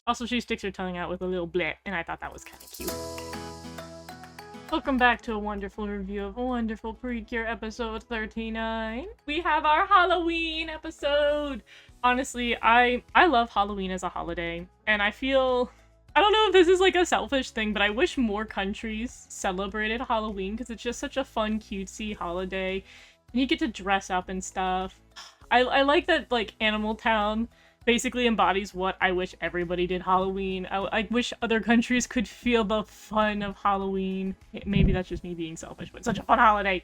Also, she sticks her tongue out with a little bleh, and I thought that was kind of cute. Welcome back to a wonderful review of a wonderful Precure episode 39. We have our Halloween episode! Honestly, I love Halloween as a holiday, and I feel... I don't know if this is like a selfish thing, but I wish more countries celebrated Halloween because it's just such a fun, cutesy holiday. And you get to dress up and stuff. I like that, like, Animal Town basically embodies what I wish everybody did Halloween. I wish other countries could feel the fun of Halloween. Maybe that's just me being selfish, but it's such a fun holiday.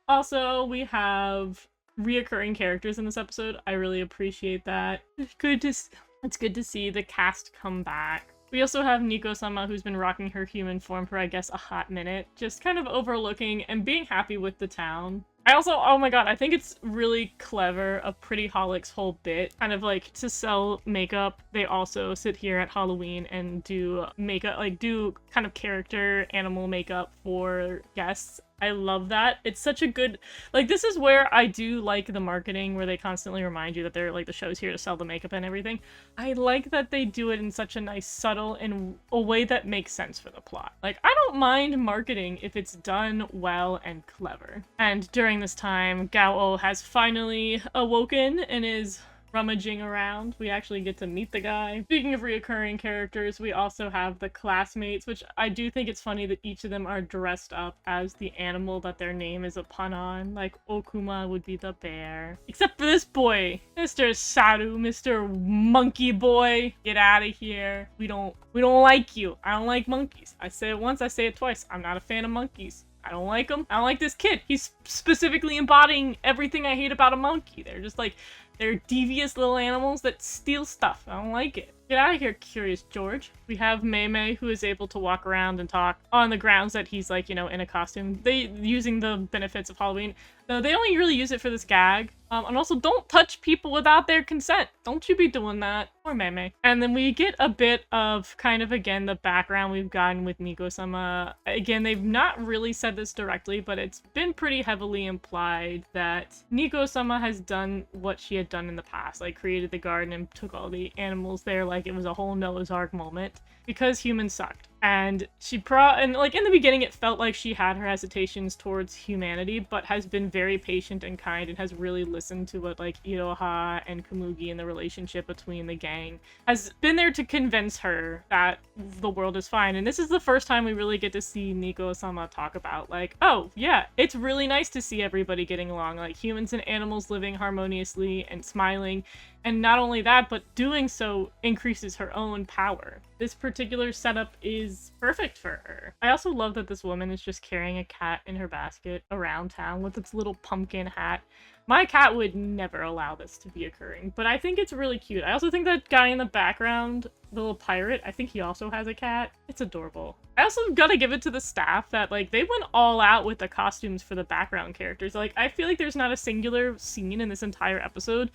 Also, we have reoccurring characters in this episode. I really appreciate that. It's good to see the cast come back. We also have Niko-sama, who's been rocking her human form for, I guess, a hot minute. Just kind of overlooking and being happy with the town. I also, oh my god, I think it's really clever of Pretty Holic's whole bit. Kind of like, to sell makeup, they also sit here at Halloween and do makeup, like do kind of character animal makeup for guests. I love that. It's such a good, like, this is where I do like the marketing where they constantly remind you that they're like the show's here to sell the makeup and everything. I like that they do it in such a nice, subtle, and a way that makes sense for the plot. Like, I don't mind marketing if it's done well and clever. And during this time, Gaou has finally awoken and is rummaging around. We actually get to meet the guy. Speaking of reoccurring characters, we also have the classmates, which I do think it's funny that each of them are dressed up as the animal that their name is a pun on. Like, Okuma would be the bear. Except for this boy, Mr. Saru, Mr. Monkey Boy. Get out of here. We don't like you. I don't like monkeys. I say it once, I say it twice. I'm not a fan of monkeys. I don't like him. I don't like this kid. He's specifically embodying everything I hate about a monkey. They're just like, they're devious little animals that steal stuff. I don't like it. Get out of here, Curious George. We have Mei, who is able to walk around and talk on the grounds that he's, like, you know, in a costume. Using the benefits of Halloween. Though they only really use it for this gag. And also, don't touch people without their consent. Don't you be doing that. Or Mei. And then we get a bit of, kind of, again, the background we've gotten with Niko-sama. Again, they've not really said this directly, but it's been pretty heavily implied that Niko-sama has done what she had done in the past. Like, created the garden and took all the animals there, like it was a whole Noah's Ark moment. Because humans sucked. And and like in the beginning it felt like she had her hesitations towards humanity, but has been very patient and kind and has really listened to what like Iroha and Komugi and the relationship between the gang has been there to convince her that the world is fine. And this is the first time we really get to see Niko-sama talk about like, oh yeah, it's really nice to see everybody getting along, like humans and animals living harmoniously and smiling. And not only that, but doing so increases her own power. This particular setup is perfect for her. I also love that this woman is just carrying a cat in her basket around town with its little pumpkin hat. My cat would never allow this to be occurring, but I think it's really cute. I also think that guy in the background, the little pirate, I think he also has a cat. It's adorable. I also gotta give it to the staff that, like, they went all out with the costumes for the background characters. Like, I feel like there's not a singular scene in this entire episode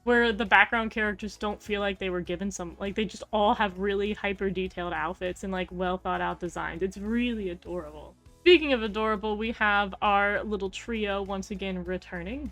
where the background characters don't feel like they were given some, like, they just all have really hyper-detailed outfits and, like, well-thought-out designs. It's really adorable. Speaking of adorable, we have our little trio once again returning.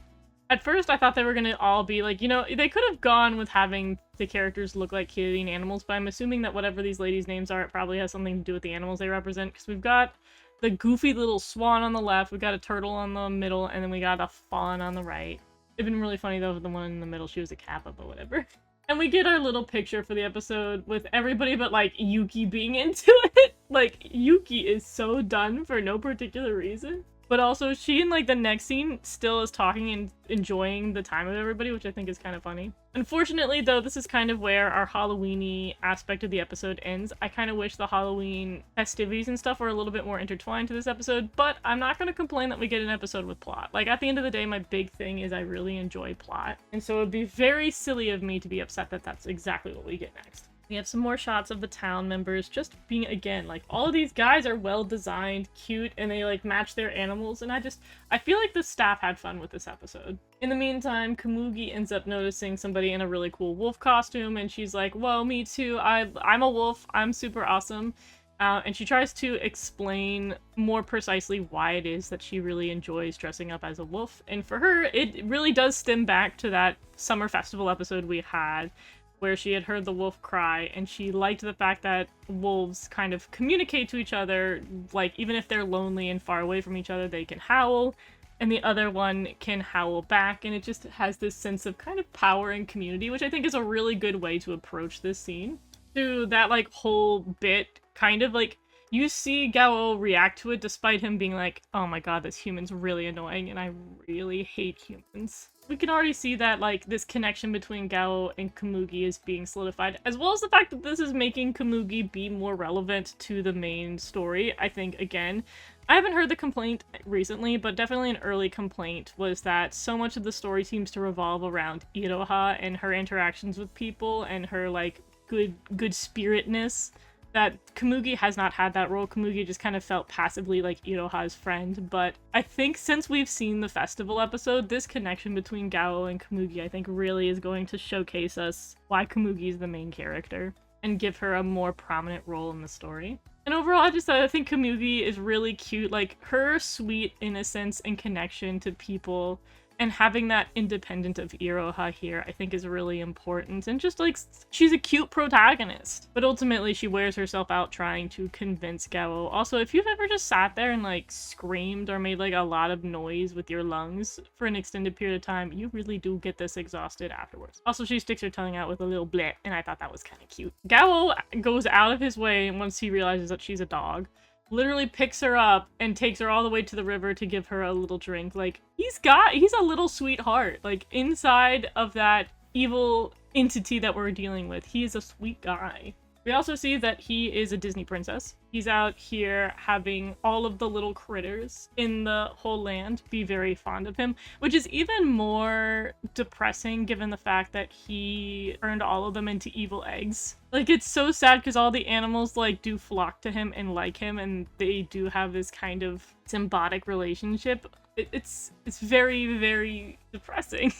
At first, I thought they were gonna all be, like, you know, they could have gone with having the characters look like kitty animals, but I'm assuming that whatever these ladies' names are, it probably has something to do with the animals they represent, because we've got the goofy little swan on the left, we've got a turtle on the middle, and then we got a fawn on the right. It'd been really funny though, the one in the middle, she was a kappa, but whatever. And we get our little picture for the episode with everybody but like Yuki being into it. Like, Yuki is so done for no particular reason. But also, she in like the next scene still is talking and enjoying the time of everybody, which I think is kind of funny. Unfortunately, though, this is kind of where our Halloween-y aspect of the episode ends. I kind of wish the Halloween festivities and stuff were a little bit more intertwined to this episode, but I'm not going to complain that we get an episode with plot. Like, at the end of the day, my big thing is I really enjoy plot. And so it would be very silly of me to be upset that that's exactly what we get next. We have some more shots of the town members just being, again, like, all of these guys are well designed, cute, and they, like, match their animals, and I feel like the staff had fun with this episode. In the meantime, Komugi ends up noticing somebody in a really cool wolf costume, and she's like, whoa, me too, I'm a wolf, I'm super awesome. And she tries to explain more precisely why it is that she really enjoys dressing up as a wolf, and for her, it really does stem back to that summer festival episode we had, where she had heard the wolf cry, and she liked the fact that wolves kind of communicate to each other, like, even if they're lonely and far away from each other, they can howl, and the other one can howl back, and it just has this sense of kind of power and community, which I think is a really good way to approach this scene. To that, like, whole bit, kind of, like, you see Gaou react to it despite him being like, oh my god, this human's really annoying, and I really hate humans. We can already see that, like, this connection between Gaou and Komugi is being solidified, as well as the fact that this is making Komugi be more relevant to the main story. I think, again, I haven't heard the complaint recently, but definitely an early complaint was that so much of the story seems to revolve around Iroha and her interactions with people and her, like, good spiritness, that Komugi has not had that role. Komugi just kind of felt passively like Iroha's friend, but I think since we've seen the festival episode, this connection between Gaou and Komugi I think really is going to showcase us why Komugi is the main character and give her a more prominent role in the story. And overall, I think Komugi is really cute. Like, her sweet innocence and connection to people and having that independent of Iroha here, I think is really important. And just, like, she's a cute protagonist. But ultimately, she wears herself out trying to convince Gaou. Also, if you've ever just sat there and, like, screamed or made, like, a lot of noise with your lungs for an extended period of time, you really do get this exhausted afterwards. Also, she sticks her tongue out with a little bleh, and I thought that was kind of cute. Gaou goes out of his way once he realizes that she's a dog. Literally picks her up and takes her all the way to the river to give her a little drink. Like, he's a little sweetheart. Like, inside of that evil entity that we're dealing with, he is a sweet guy. We also see that he is a Disney princess. He's out here having all of the little critters in the whole land be very fond of him, which is even more depressing given the fact that he turned all of them into evil eggs. Like, it's so sad because all the animals, like, do flock to him and like him, and they do have this kind of symbiotic relationship. It's very, very depressing.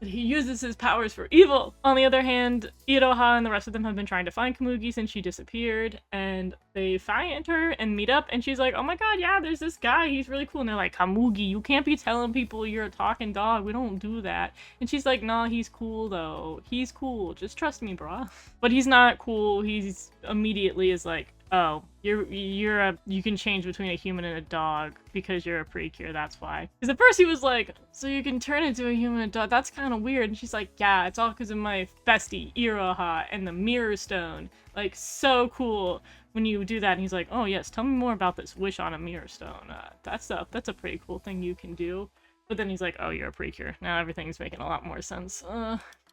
He uses his powers for evil. On the other hand, Iroha and the rest of them have been trying to find Komugi since she disappeared, and they find her and meet up, and she's like, oh my god, yeah, there's this guy, he's really cool. And they're like, Komugi, you can't be telling people you're a talking dog, we don't do that. And she's like, nah, he's cool though. He's cool, just trust me, brah. But he's not cool. He's immediately is like, oh, you can change between a human and a dog because you're a Precure, that's why. Because at first he was like, so you can turn into a human and a dog, that's kind of weird. And she's like, yeah, it's all because of my bestie, Iroha, and the Mirror Stone. Like, so cool when you do that. And he's like, oh yes, tell me more about this wish on a Mirror Stone. That's a pretty cool thing you can do. But then he's like, oh, you're a Precure. Now everything's making a lot more sense.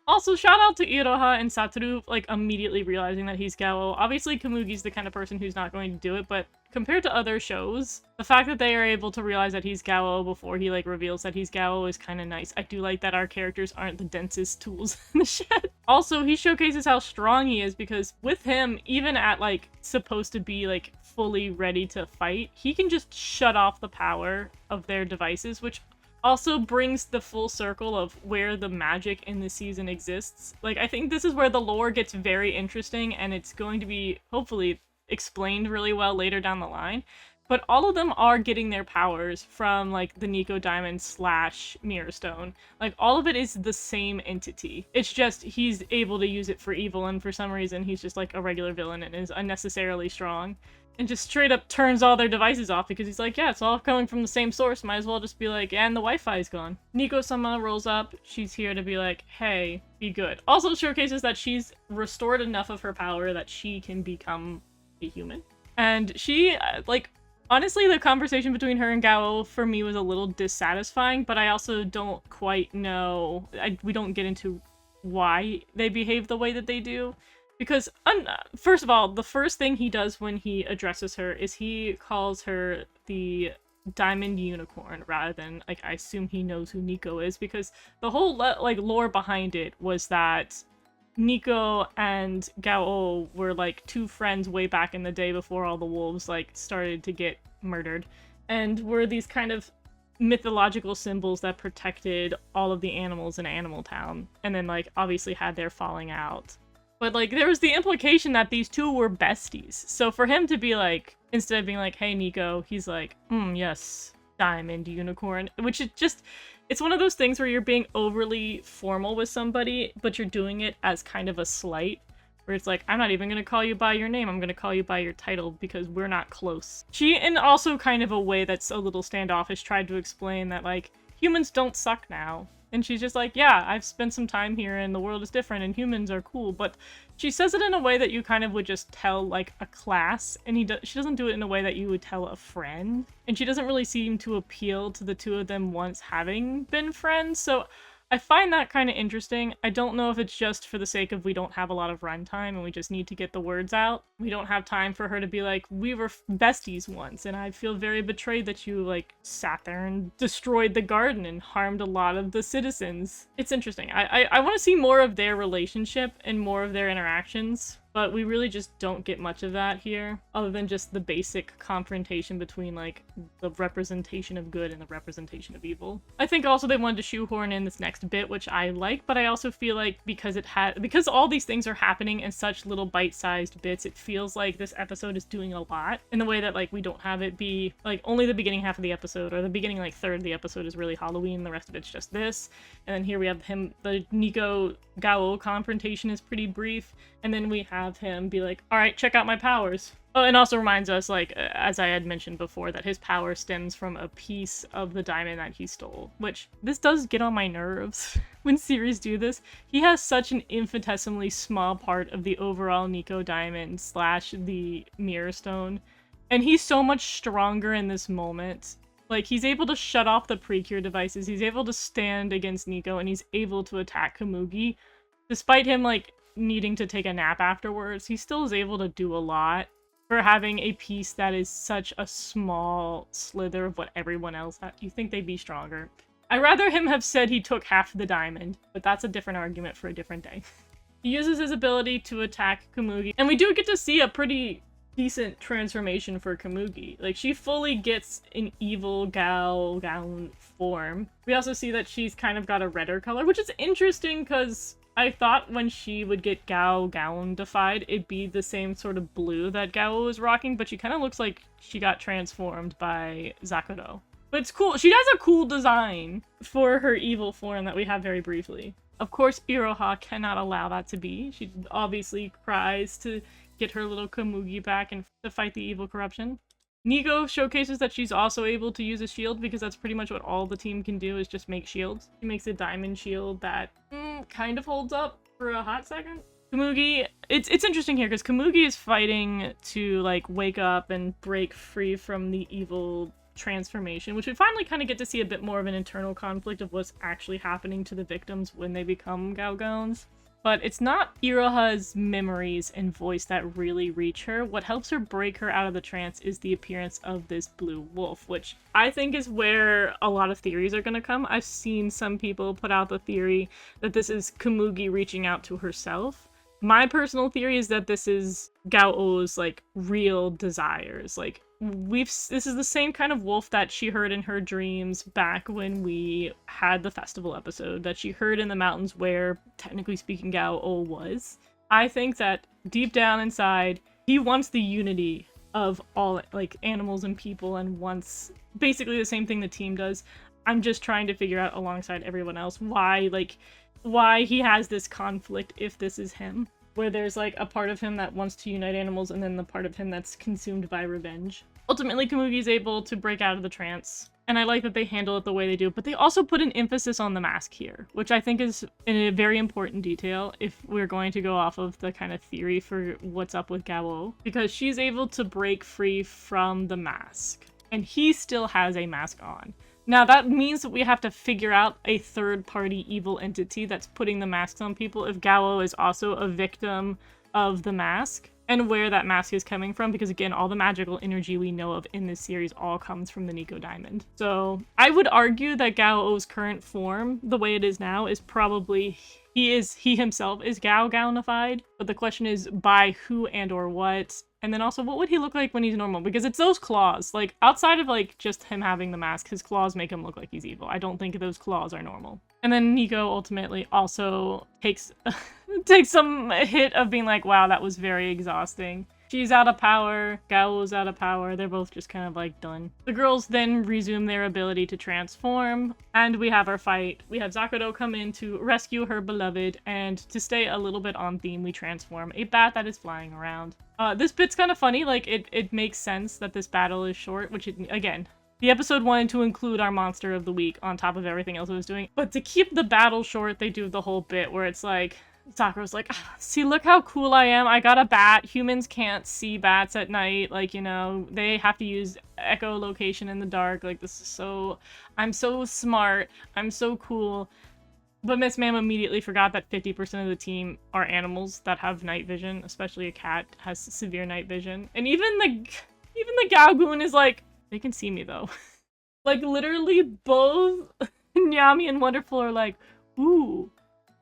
Also, shout out to Iroha and Satoru, like, immediately realizing that he's Gaou. Obviously, Komugi's the kind of person who's not going to do it, but compared to other shows, the fact that they are able to realize that he's Gaou before he, like, reveals that he's Gaou is kind of nice. I do like that our characters aren't the densest tools in the shed. Also, he showcases how strong he is, because with him, even at, like, supposed to be, like, fully ready to fight, he can just shut off the power of their devices, which also brings the full circle of where the magic in the season exists. Like, I think this is where the lore gets very interesting, and it's going to be, hopefully, explained really well later down the line. But all of them are getting their powers from, like, the Niko Diamond / Mirror Stone. Like, all of it is the same entity. It's just he's able to use it for evil, and for some reason he's just, like, a regular villain and is unnecessarily strong. And just straight up turns all their devices off because he's like, yeah, it's all coming from the same source. Might as well just be like, and the Wi-Fi is gone. Niko-sama rolls up. She's here to be like, hey, be good. Also showcases that she's restored enough of her power that she can become a human. And she, like, honestly, the conversation between her and Gaou for me was a little dissatisfying, but I also don't quite know. We don't get into why they behave the way that they do. Because, first of all, the first thing he does when he addresses her is he calls her the Diamond Unicorn, rather than, like, I assume he knows who Niko is, because the whole, like, lore behind it was that Niko and Gaou were, like, two friends way back in the day before all the wolves, like, started to get murdered, and were these kind of mythological symbols that protected all of the animals in Animal Town, and then, like, obviously had their falling out. But, like, there was the implication that these two were besties. So for him to be like, instead of being like, hey, Niko, he's like, yes, Diamond Unicorn. Which is just, It's one of those things where you're being overly formal with somebody, but you're doing it as kind of a slight. Where it's like, I'm not even gonna call you by your name, I'm gonna call you by your title because we're not close. She, in also kind of a way that's a little standoffish, tried to explain that, like, humans don't suck now. And she's just like, yeah, I've spent some time here and the world is different and humans are cool, but she says it in a way that you kind of would just tell, like, a class, and she doesn't do it in a way that you would tell a friend. And she doesn't really seem to appeal to the two of them once having been friends, so I find that kind of interesting. I don't know if it's just for the sake of we don't have a lot of runtime and we just need to get the words out. We don't have time for her to be like, we were besties once, and I feel very betrayed that you, like, sat there and destroyed the garden and harmed a lot of the citizens. It's interesting. I want to see more of their relationship and more of their interactions, but we really just don't get much of that here, other than just the basic confrontation between, like, the representation of good and the representation of evil. I think also they wanted to shoehorn in this next bit, which I like, but I also feel like because all these things are happening in such little bite-sized bits, it feels like this episode is doing a lot in the way that, like, we don't have it be, like, only the beginning half of the episode, or the beginning, like, third of the episode is really Halloween, the rest of it's just this. And then here we have the Niko Gaou confrontation is pretty brief, and then we have him be like, alright, check out my powers. Oh, and also reminds us, like, as I had mentioned before, that his power stems from a piece of the diamond that he stole, which this does get on my nerves when series do this. He has such an infinitesimally small part of the overall Niko diamond / the mirror stone, and he's so much stronger in this moment. Like, he's able to shut off the Precure devices, he's able to stand against Niko, and he's able to attack Komugi. Despite him, like, needing to take a nap afterwards, he still is able to do a lot for having a piece that is such a small slither of what everyone else has. You think they'd be stronger. I'd rather him have said he took half the diamond, but that's a different argument for a different day. He uses his ability to attack Komugi, and we do get to see a pretty decent transformation for Komugi. Like, she fully gets an evil Gaou form. We also see that she's kind of got a redder color, which is interesting because I thought when she would get Gaou-defied, it'd be the same sort of blue that Gaou was rocking, but she kind of looks like she got transformed by Zakuro. But it's cool. She has a cool design for her evil form that we have very briefly. Of course, Iroha cannot allow that to be. She obviously cries to get her little Komugi back and to fight the evil corruption. Niko showcases that she's also able to use a shield because that's pretty much what all the team can do is just make shields. She makes a diamond shield that kind of holds up for a hot second. Komugi, it's interesting here because Komugi is fighting to, like, wake up and break free from the evil transformation, which we finally kind of get to see a bit more of an internal conflict of what's actually happening to the victims when they become Gaogons. But it's not Iroha's memories and voice that really reach her. What helps her break her out of the trance is the appearance of this blue wolf, which I think is where a lot of theories are going to come. I've seen some people put out the theory that this is Komugi reaching out to herself. My personal theory is that this is Gao's, like, real desires. Like, this is the same kind of wolf that she heard in her dreams back when we had the festival episode, that she heard in the mountains where, technically speaking, Gao was. I think that deep down inside, he wants the unity of all, like, animals and people, and wants basically the same thing the team does. I'm just trying to figure out alongside everyone else why he has this conflict if this is him. Where there's, like, a part of him that wants to unite animals and then the part of him that's consumed by revenge. Ultimately, Komugi's able to break out of the trance, and I like that they handle it the way they do, but they also put an emphasis on the mask here, which I think is a very important detail if we're going to go off of the kind of theory for what's up with Gaou, because she's able to break free from the mask, and he still has a mask on. Now, that means that we have to figure out a third-party evil entity that's putting the masks on people if Gaou is also a victim of the mask, and where that mask is coming from, because again, all the magical energy we know of in this series all comes from the Niko Diamond. So, I would argue that Gaou's current form, the way it is now, is probably he himself is Gaou-ified, but the question is by who and or what. And then also, what would he look like when he's normal? Because it's those claws. Like, outside of, like, just him having the mask, his claws make him look like he's evil. I don't think those claws are normal. And then Niko ultimately also takes some hit of being like, wow, that was very exhausting. She's out of power, Gaou's out of power, they're both just kind of like done. The girls then resume their ability to transform, and we have our fight. We have Zakudo come in to rescue her beloved, and to stay a little bit on theme, we transform a bat that is flying around. This bit's kind of funny, like it makes sense that this battle is short, which again, the episode wanted to include our monster of the week on top of everything else it was doing, but to keep the battle short, they do the whole bit where it's like, Sakura's like, see, look how cool I am. I got a bat. Humans can't see bats at night. Like, you know, they have to use echolocation in the dark. Like, this is so... I'm so smart. I'm so cool. But Miss Ma'am immediately forgot that 50% of the team are animals that have night vision. Especially a cat has severe night vision. And even the Gaogoon is like, they can see me, though. Like, literally, both Nyami and Wonderful are like, ooh.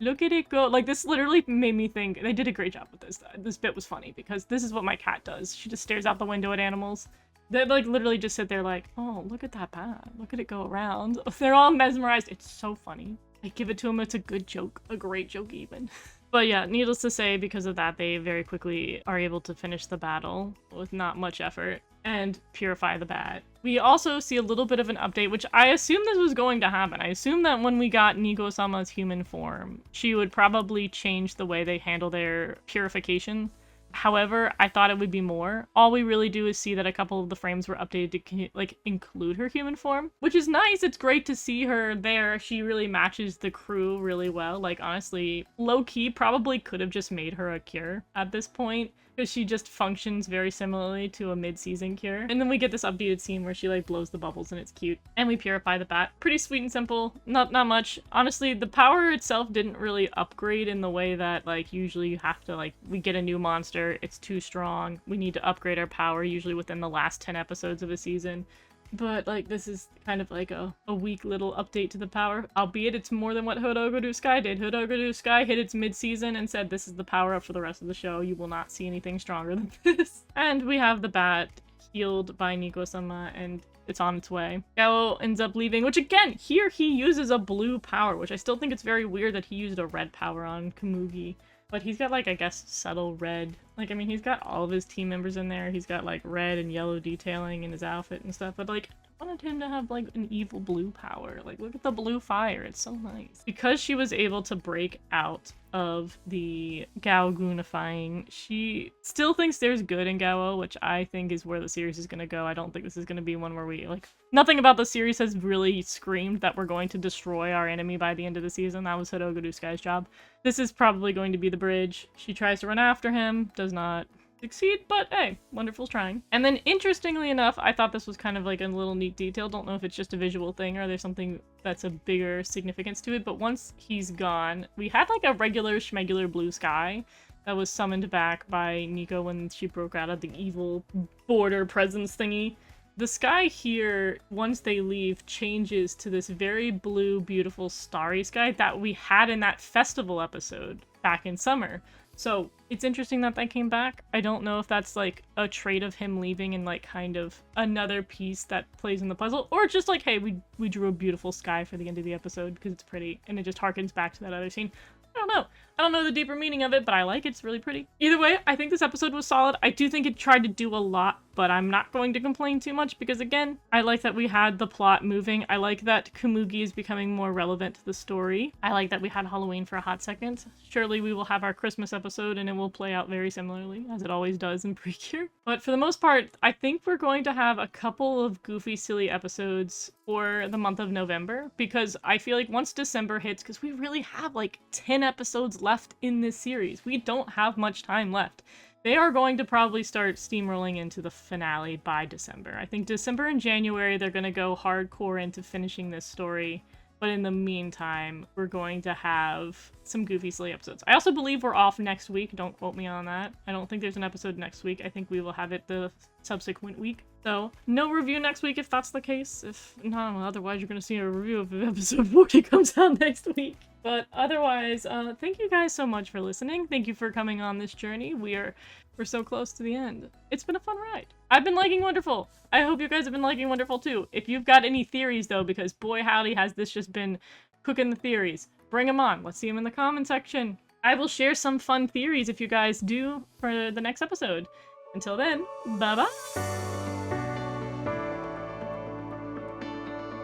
Look at it go. Like, this literally made me think, they did a great job with this. This bit was funny, because this is what my cat does. She just stares out the window at animals. They, like, literally just sit there like, oh, look at that bat. Look at it go around. They're all mesmerized. It's so funny. I give it to them. It's a good joke. A great joke, even. But yeah, needless to say, because of that, they very quickly are able to finish the battle with not much effort and purify the bat. We also see a little bit of an update, which I assumed this was going to happen. I assumed that when we got Niko-sama's human form, she would probably change the way they handle their purification. However, I thought it would be more. All we really do is see that a couple of the frames were updated to, like, include her human form, which is nice. It's great to see her there. She really matches the crew really well. Like, honestly, low-key probably could have just made her a cure at this point, because she just functions very similarly to a mid-season cure. And then we get this updated scene where she, like, blows the bubbles and it's cute. And we purify the bat. Pretty sweet and simple. Not much. Honestly, the power itself didn't really upgrade in the way that, like, usually you have to, like, we get a new monster, it's too strong, we need to upgrade our power, usually within the last 10 episodes of a season. But, like, this is kind of like a weak little update to the power, albeit it's more than what Hodogodu Sky did. Hodogodu Sky hit its mid-season and said, this is the power up for the rest of the show, you will not see anything stronger than this. And we have the bat healed by Niko-sama, and it's on its way. Gaou ends up leaving, which again, here he uses a blue power, which I still think it's very weird that he used a red power on Komugi. But he's got, like, I guess, subtle red. Like, I mean, he's got all of his team members in there. He's got, like, red and yellow detailing in his outfit and stuff. But, like, I wanted him to have, like, an evil blue power. Like, look at the blue fire. It's so nice. Because she was able to break out of the Gaogoonifying, she still thinks there's good in Gaou, which I think is where the series is going to go. I don't think this is going to be one where we, like... Nothing about the series has really screamed that we're going to destroy our enemy by the end of the season. That was Hodogodu Sky's job. This is probably going to be the bridge. She tries to run after him, does not succeed, but hey, Wonderful's trying. And then, interestingly enough, I thought this was kind of like a little neat detail. Don't know if it's just a visual thing or there's something that's a bigger significance to it, but once he's gone, we had like a regular schmegular blue sky that was summoned back by Niko when she broke out of the evil border presence thingy. The sky here, once they leave, changes to this very blue, beautiful, starry sky that we had in that festival episode back in summer. So it's interesting that came back. I don't know if that's like a trait of him leaving and like kind of another piece that plays in the puzzle, or just like, hey, we drew a beautiful sky for the end of the episode because it's pretty and it just harkens back to that other scene. I don't know. I don't know the deeper meaning of it, but I like it. It's really pretty. Either way, I think this episode was solid. I do think it tried to do a lot, but I'm not going to complain too much because, again, I like that we had the plot moving. I like that Komugi is becoming more relevant to the story. I like that we had Halloween for a hot second. Surely we will have our Christmas episode and it will play out very similarly, as it always does in Precure. But for the most part, I think we're going to have a couple of goofy, silly episodes for the month of November, because I feel like once December hits, because we really have like 10 episodes left in this series. We don't have much time left. They are going to probably start steamrolling into the finale by December. I think December and January, they're going to go hardcore into finishing this story. But in the meantime, we're going to have some goofy, silly episodes. I also believe we're off next week. Don't quote me on that. I don't think there's an episode next week. I think we will have it the subsequent week. So, no review next week if that's the case. If not, otherwise you're going to see a review of episode 40 comes out next week. But otherwise, thank you guys so much for listening. Thank you for coming on this journey. We're so close to the end. It's been a fun ride. I've been liking Wonderful. I hope you guys have been liking Wonderful too. If you've got any theories though, because boy howdy has this just been cooking the theories. Bring them on. Let's see them in the comment section. I will share some fun theories if you guys do for the next episode. Until then, bye-bye!